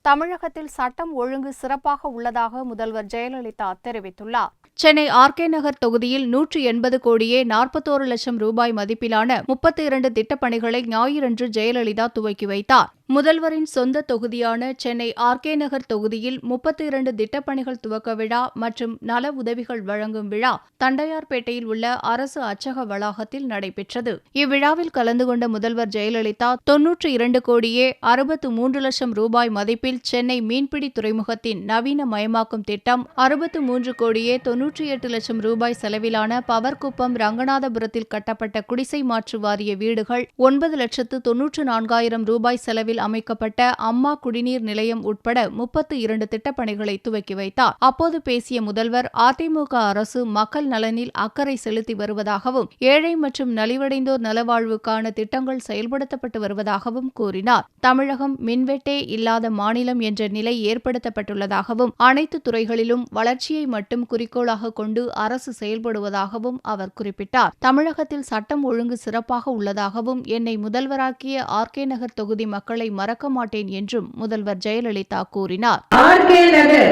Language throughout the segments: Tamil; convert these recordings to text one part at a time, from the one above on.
தமிழகத்தில் சட்டம் ஒழுங்கு சிறப்பாக உள்ளதாக முதல்வர் ஜெயலலிதா தெரிவித்துள்ளார். சென்னை ஆர்.கே. நகர் தொகுதியில் 180 கோடியே 41 லட்சம் ரூபாய் மதிப்பிலான 32 திட்டப்பணிகளை ஞாயிறன்று ஜெயலலிதா துவக்கி வைத்தார். முதல்வரின் சொந்த தொகுதியான சென்னை ஆர்.கே. நகர் தொகுதியில் 32 திட்டப்பணிகள் துவக்க விழா மற்றும் நல உதவிகள் வழங்கும் விழா தண்டையார்பேட்டையில் உள்ள அரசு அச்சக வளாகத்தில் நடைபெற்றது. இவ்விழாவில் கலந்து கொண்ட முதல்வர் ஜெயலலிதா 92 கோடியே 63 லட்சம் ரூபாய் மதிப்பில் சென்னை மீன்பிடி துறைமுகத்தின் நவீனமயமாக்கும் திட்டம், 63 கோடியே 98 லட்சம் ரூபாய் செலவிலான பவர்குப்பம் ரங்கநாதபுரத்தில் கட்டப்பட்ட குடிசை மாற்று வாரிய வீடுகள், 9,94,000 ரூபாய் செலவில் அமைக்கப்பட்ட அம்மா குடிநீர் நிலையம் உட்பட 32 திட்டப்பணிகளை துவக்கி வைத்தார். அப்போது பேசிய முதல்வர், அதிமுக அரசு மக்கள் நலனில் அக்கறை செலுத்தி வருவதாகவும், ஏழை மற்றும் நலிவடைந்தோர் நலவாழ்வுக்கான திட்டங்கள் செயல்படுத்தப்பட்டு வருவதாகவும் கூறினார். தமிழகம் மின்வெட்டே இல்லாத மாநிலம் என்ற நிலை ஏற்படுத்தப்பட்டுள்ளதாகவும், அனைத்து துறைகளிலும் வளர்ச்சியை மட்டும் குறிக்கோளாக கொண்டு அரசு செயல்படுவதாகவும் அவர் குறிப்பிட்டார். தமிழகத்தில் சட்டம் ஒழுங்கு சிறப்பாக உள்ளதாகவும், என்னை முதல்வராக்கிய ஆர்.கே. நகர் தொகுதி மக்களை மறக்க மாட்டேன் என்றும் முதல்வர் ஜெயலலிதா கூறினார். ஆர்.கே. நகர்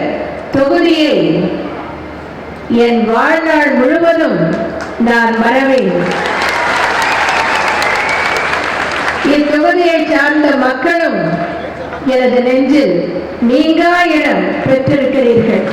தொகுதியை என் வாழ்நாள் முழுவதும் நான் மறவேன். இத்தொகுதியை சார்ந்த மக்களும் எனது நெஞ்சில் நீங்கா இடம் பெற்றிருக்கிறீர்கள்.